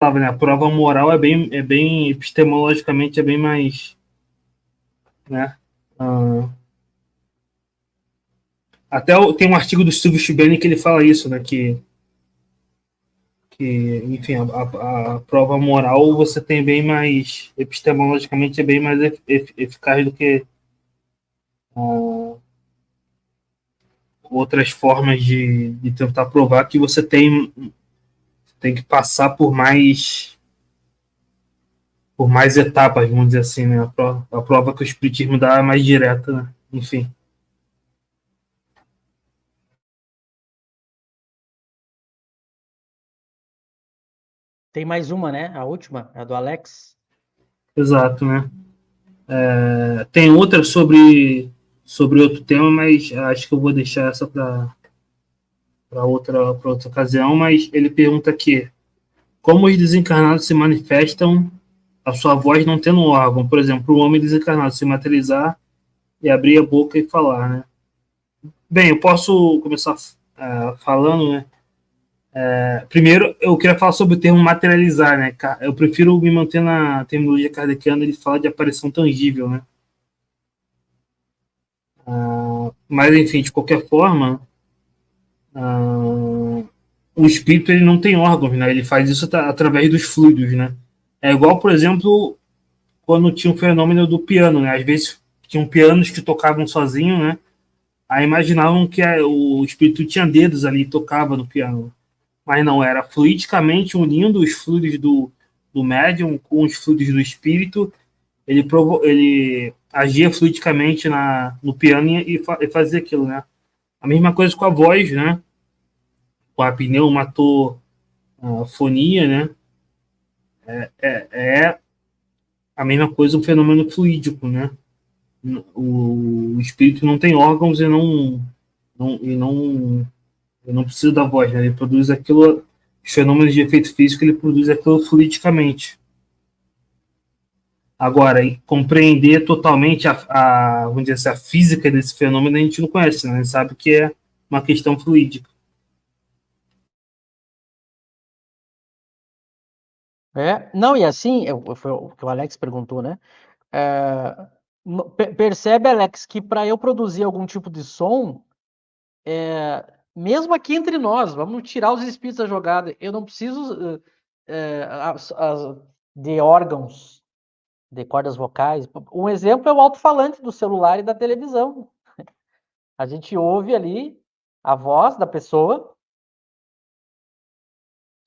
né, a prova moral é bem epistemologicamente é bem mais, né? Uh, até tem um artigo do Silvio Schibeni que ele fala isso, né? Que enfim, a prova moral você tem bem mais epistemologicamente é bem mais eficaz do que uh, outras formas de tentar provar que você tem que passar por mais etapas, vamos dizer assim, né? A prova que o espiritismo dá é mais direta, né? Enfim. Tem mais uma, né? A última, a do Alex. Exato, né? Tem outra sobre outro tema, mas acho que eu vou deixar essa para outra ocasião. Mas ele pergunta aqui: como os desencarnados se manifestam a sua voz não tendo órgão? Por exemplo, o homem desencarnado se materializar e abrir a boca e falar, né? Bem, eu posso começar falando, né? Primeiro, eu queria falar sobre o termo materializar, né? Eu prefiro me manter na terminologia kardeciana, ele fala de aparição tangível, né? Mas, enfim, de qualquer forma, o espírito ele não tem órgãos, né? Ele faz isso através dos fluidos, né? É igual, por exemplo, quando tinha o fenômeno do piano, né? Às vezes tinham pianos que tocavam sozinho, né? Aí imaginavam que o espírito tinha dedos ali e tocava no piano. Mas não, era fluidicamente unindo os fluidos do médium com os fluidos do espírito. Ele agia fluidicamente no piano e fazia aquilo, né? A mesma coisa com a voz, né? Com a pneumatofonia, né? É a mesma coisa um fenômeno fluídico, né? O espírito não tem órgãos não, e não, e não precisa da voz, né? Ele produz aquilo, os fenômenos de efeito físico, ele produz aquilo fluidicamente. Agora, compreender totalmente vamos dizer assim, a física desse fenômeno a gente não conhece, né? A gente sabe que é uma questão fluídica. Não, e assim, foi o que o Alex perguntou, né? É, percebe, Alex, que para eu produzir algum tipo de som, mesmo aqui entre nós, vamos tirar os espíritos da jogada, eu não preciso de órgãos, de cordas vocais. Um exemplo é o alto-falante do celular e da televisão. A gente ouve ali a voz da pessoa.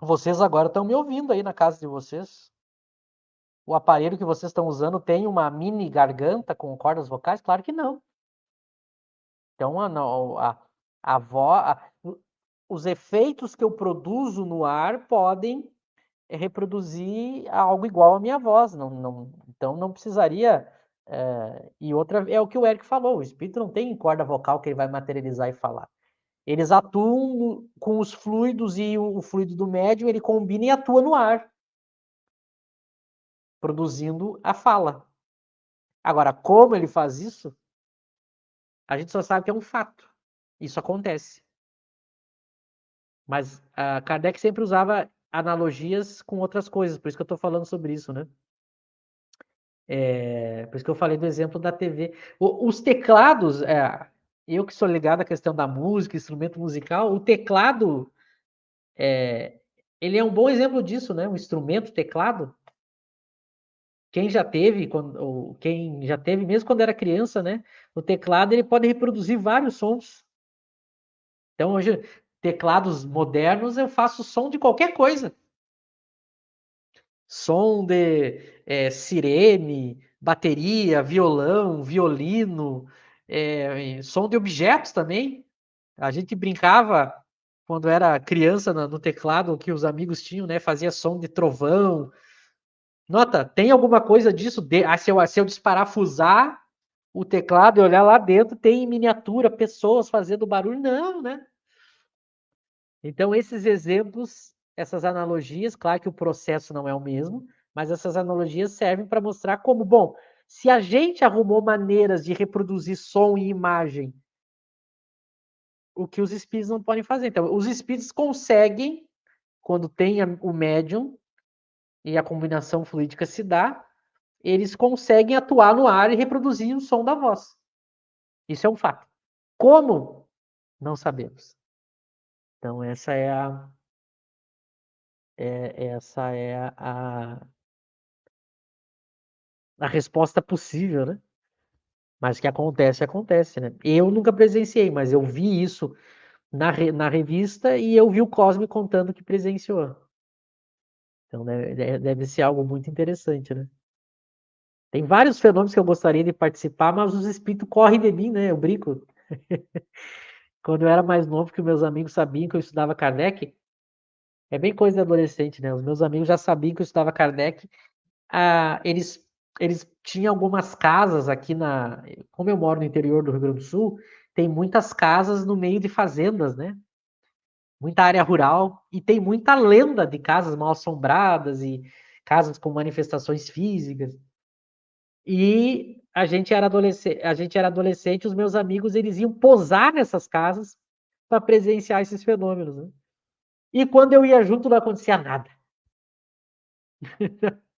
Vocês agora estão me ouvindo aí na casa de vocês. O aparelho que vocês estão usando tem uma mini garganta com cordas vocais? Claro que não. Então, a voz, os efeitos que eu produzo no ar podem reproduzir algo igual à minha voz. Então, não precisaria. E outra é o que o Eric falou: o espírito não tem corda vocal que ele vai materializar e falar. Eles atuam com os fluidos e o fluido do médium ele combina e atua no ar, produzindo a fala. Agora, como ele faz isso, a gente só sabe que é um fato. Isso acontece. Mas Kardec sempre usava analogias com outras coisas, por isso que eu estou falando sobre isso, né? Por isso que eu falei do exemplo da TV. Os teclados, eu que sou ligado à questão da música, instrumento musical, o teclado, ele é um bom exemplo disso, né? Um instrumento, teclado. Quem já teve, ou quem já teve, mesmo quando era criança, né? O teclado ele pode reproduzir vários sons. Então, hoje, teclados modernos, eu faço som de qualquer coisa. Som de sirene, bateria, violão, violino, som de objetos também. A gente brincava quando era criança no teclado que os amigos tinham, né? Fazia som de trovão. Nota, tem alguma coisa disso? Se eu desparafusar o teclado e olhar lá dentro, tem em miniatura pessoas fazendo barulho? Não, né? Então, esses exemplos, essas analogias, claro que o processo não é o mesmo, mas essas analogias servem para mostrar como, bom, se a gente arrumou maneiras de reproduzir som e imagem, o que os espíritos não podem fazer. Então, os espíritos conseguem, quando tem o médium, e a combinação fluídica se dá, eles conseguem atuar no ar e reproduzir o som da voz. Isso é um fato. Como? Não sabemos. Então, essa é a resposta possível, né? Mas que acontece, acontece, né? Eu nunca presenciei, mas eu vi isso na revista e eu vi o Cosme contando que presenciou. Então deve ser algo muito interessante, né? Tem vários fenômenos que eu gostaria de participar, mas os espíritos correm de mim, né? Eu brinco. Quando eu era mais novo, que meus amigos sabiam que eu estudava Kardec, é bem coisa de adolescente, né? Os meus amigos já sabiam que eu estudava Kardec. Eles tinham algumas casas aqui como eu moro no interior do Rio Grande do Sul, tem muitas casas no meio de fazendas, né? Muita área rural, e tem muita lenda de casas mal assombradas e casas com manifestações físicas. E a gente era adolescente, os meus amigos eles iam posar nessas casas para presenciar esses fenômenos, né? E quando eu ia junto não acontecia nada.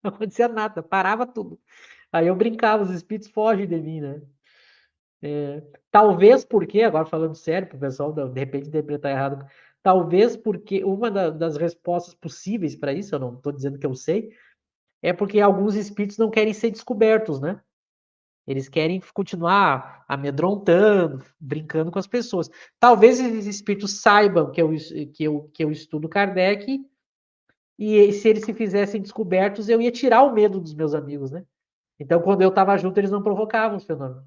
Não acontecia nada, parava tudo. Aí eu brincava, os espíritos fogem de mim, né? Talvez porque, agora falando sério, para o pessoal de repente interpretar errado, talvez porque uma das respostas possíveis para isso, eu não estou dizendo que eu sei, é porque alguns espíritos não querem ser descobertos, né? Eles querem continuar amedrontando, brincando com as pessoas. Talvez esses espíritos saibam que eu estudo Kardec, e se eles se fizessem descobertos, eu ia tirar o medo dos meus amigos, né? Então, quando eu estava junto, eles não provocavam os fenômenos.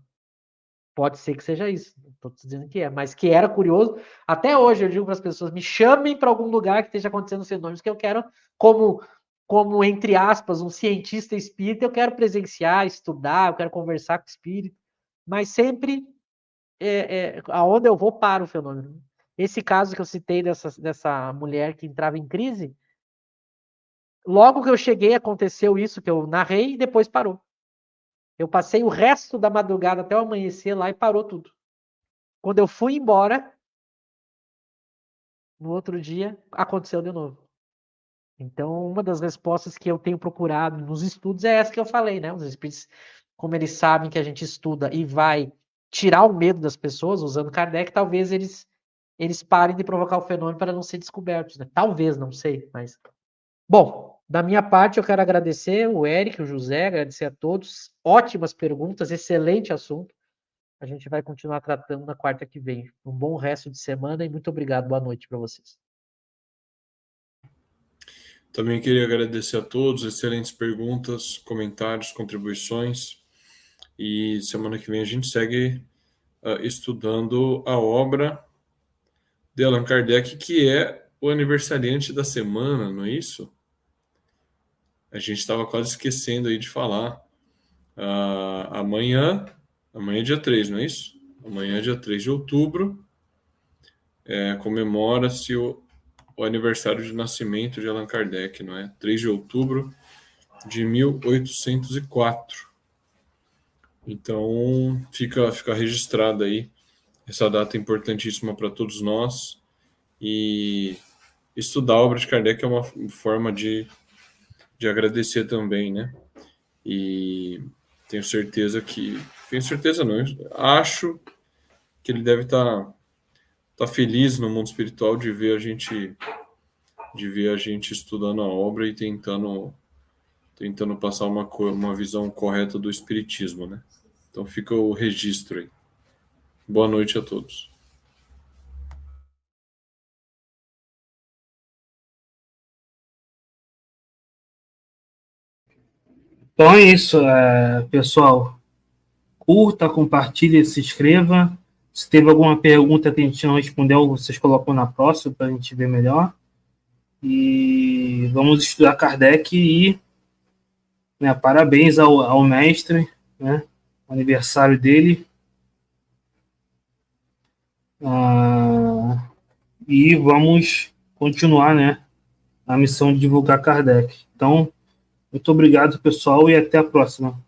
Pode ser que seja isso, não estou dizendo que é, mas que era curioso. Até hoje eu digo para as pessoas, me chamem para algum lugar que esteja acontecendo fenômenos que eu quero, como entre aspas, um cientista espírita, eu quero presenciar, estudar, eu quero conversar com o espírito, mas sempre aonde eu vou para o fenômeno. Esse caso que eu citei dessa mulher que entrava em crise, logo que eu cheguei aconteceu isso que eu narrei e depois parou. Eu passei o resto da madrugada até o amanhecer lá e parou tudo. Quando eu fui embora, no outro dia, aconteceu de novo. Então, uma das respostas que eu tenho procurado nos estudos é essa que eu falei, né? Os espíritos, como eles sabem que a gente estuda e vai tirar o medo das pessoas, usando Kardec, talvez eles parem de provocar o fenômeno para não ser descobertos, né? Talvez, não sei, mas... Bom, da minha parte, eu quero agradecer o Eric, o José, agradecer a todos. Ótimas perguntas, excelente assunto. A gente vai continuar tratando na quarta que vem. Um bom resto de semana e muito obrigado. Boa noite para vocês. Também queria agradecer a todos, excelentes perguntas, comentários, contribuições. E semana que vem a gente segue estudando a obra de Allan Kardec, que é o aniversariante da semana, não é isso? A gente estava quase esquecendo aí de falar. Amanhã é dia 3, não é isso? Amanhã, dia 3 de outubro, comemora-se o aniversário de nascimento de Allan Kardec, não é? 3 de outubro de 1804. Então, fica registrada aí essa data importantíssima para todos nós. E estudar a obra de Kardec é uma forma de agradecer também, né? E tenho certeza não, acho que ele deve estar feliz no mundo espiritual de ver a gente estudando a obra e tentando passar uma visão correta do espiritismo, né? Então fica o registro aí. Boa noite a todos. Então é isso, pessoal. Curta, compartilhe, se inscreva. Se teve alguma pergunta que a gente não respondeu, vocês colocam na próxima para a gente ver melhor. E vamos estudar Kardec e, né, parabéns ao mestre, né, aniversário dele. E vamos continuar, né, a missão de divulgar Kardec. Então, muito obrigado, pessoal, e até a próxima.